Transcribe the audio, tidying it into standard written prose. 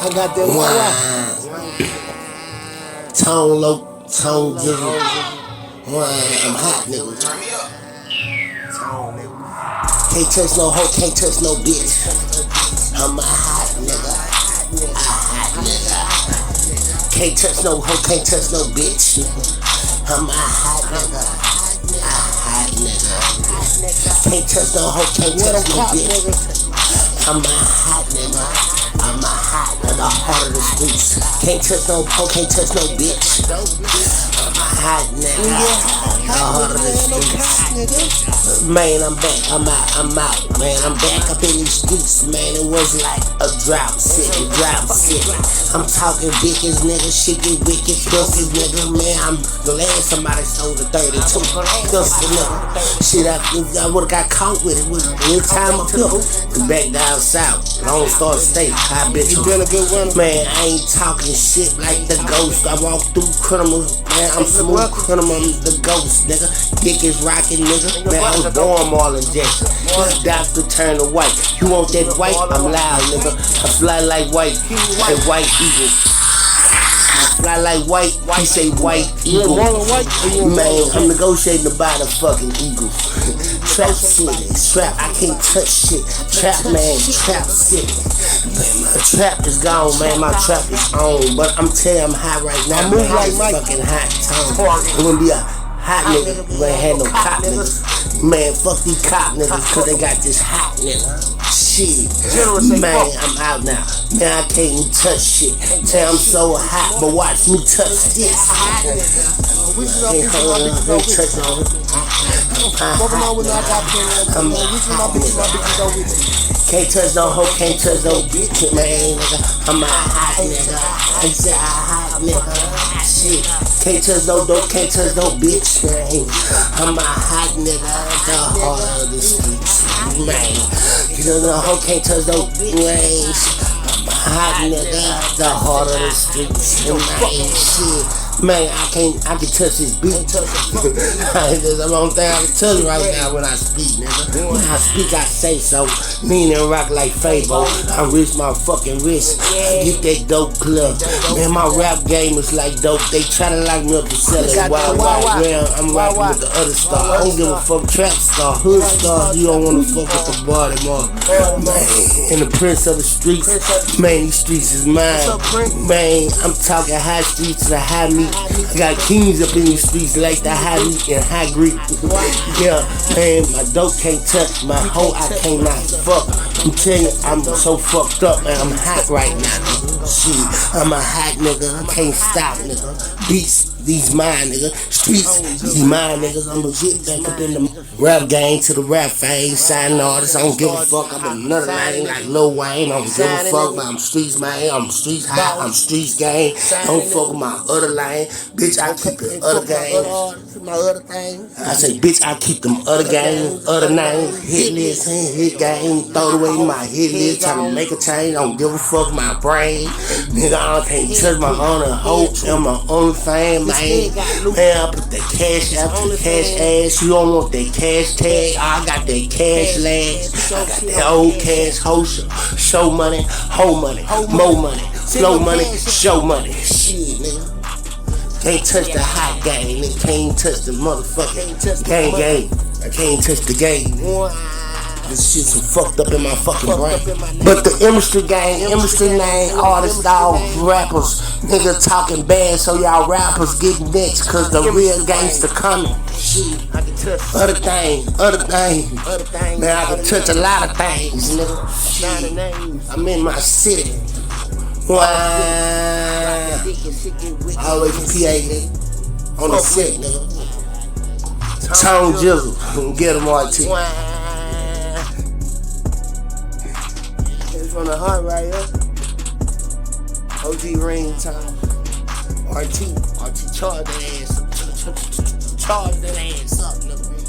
I got that Tone low, tone jizzle. I'm hot, nigga. Can't touch no hoe, can't touch no bitch. I'm a hot nigga. A hot nigga. Can't touch no hoe, can't touch no bitch. I'm a hot nigga. A hot nigga. Can't touch no hoe, can't touch no bitch. I'm a hot nigga. I'm a hot nigga, heart of the streets. Can't touch no hoe, can't touch no bitch. I'm a hot nigga, the heart of the streets. Man, I'm back, I'm out. Man, I'm back up in these streets. Man, it was like a drought city. I'm talking bitches, nigga, shit get wicked, pussy, nigga. Man, I'm glad somebody sold a 32 pussy, nigga. Shit, I would've got caught with it. Any time up here, back down south, Lone Star State. I bet you been a good one. Man, I ain't talking shit like the ghost. I walk through criminals, man. I'm smooth criminal, I'm the ghost, nigga. Dick is rocking, nigga. Man, I was born all injection. This doctor turned to white. You want that white? I'm loud, nigga. I fly like white, like white eagle. I fly like white. He say white eagle. Man, I'm negotiating to buy the fucking eagle. Trap city, trap. I can't touch shit. Trap man, trap city. Man, my trap is gone, man. My trap is on. But I'm telling you, I'm hot right now. I move like fucking hot tone. It gonna be a hot nigga. You ain't had no cop niggas. Man, fuck these cop niggas, cause they got this hot nigga. Shit. Man, I'm out now. Man, I can't even touch shit. Say I'm so hot, but watch me touch this. Can't hold on, don't touch on it. I'm hot nigga. Can't touch no hoe, can't touch no bitch, man. I'm a hot nigga. I said a hot nigga. Shit. Can't touch no dope, can't touch no bitch, man. I'm a hot nigga, the heart of the streets, man. You know the hoe can't touch no bitch, man. I'm a hot nigga, the heart of the streets, man. Shit. Man, I can touch this beat. That's the only thing I can tell you right now when I speak, nigga. When I speak, I say so. Mean and rock like Fabo. I reach my fucking wrist. I get that dope club. Man, my rap game is like dope. They try to lock me up to sell it. Wild round. I'm rocking with the other star. I don't give a fuck. Trap star, hood star. You don't wanna fuck with the Baltimore. Man, and the prince of the streets. Man, these streets is mine. Man, I'm talking high streets to the high meat. I got kings up in these streets like the high meat and high Greek. Yeah, man, my dope can't touch. My hoe I cannot fuck. I'm telling you, I'm so fucked up, man. I'm hot right now. Shit, I'm a hot nigga. I can't stop, nigga. Beats, these mine, nigga. Streets, these mine, niggas. I'm legit back up in the rap game to the rap fame. Signing artists, I don't give a fuck. I'm another lane like Lil Wayne. I don't give a fuck, but I'm streets, man. I'm streets hot. I'm streets gang. I don't fuck with my other lane. Bitch, I keep the other game. My other thing. I say, bitch, I keep them other games, other names, hit list, hit game, throw it away my hit list, trying to make a change. I don't give a fuck my brain. Nigga, I can't touch my own hope and my own fame, man. Man, I put that cash out to the cash ass. You don't want that cash tag. I got that cash lash. I got that old cash host. Show money, hold money, more money, flow money, show money. Shit, nigga. Can't touch the hot game, nigga. Can't touch the motherfucking gang. I can't touch the game. This shit's so fucked up in my fucking brain. But the industry gang, industry name, artists, all rappers, nigga talking bad, so y'all rappers get next, cause the real gangster coming. Shit, I can touch other things. Man, I can touch a lot of things, nigga. Shit, I'm in my city. Always PA, nigga. On the set, nigga. Tone Jizzle. Get him RT. It's from the heart right here. OG Ringtone. RT charge that ass up. Charge that ass up, nigga.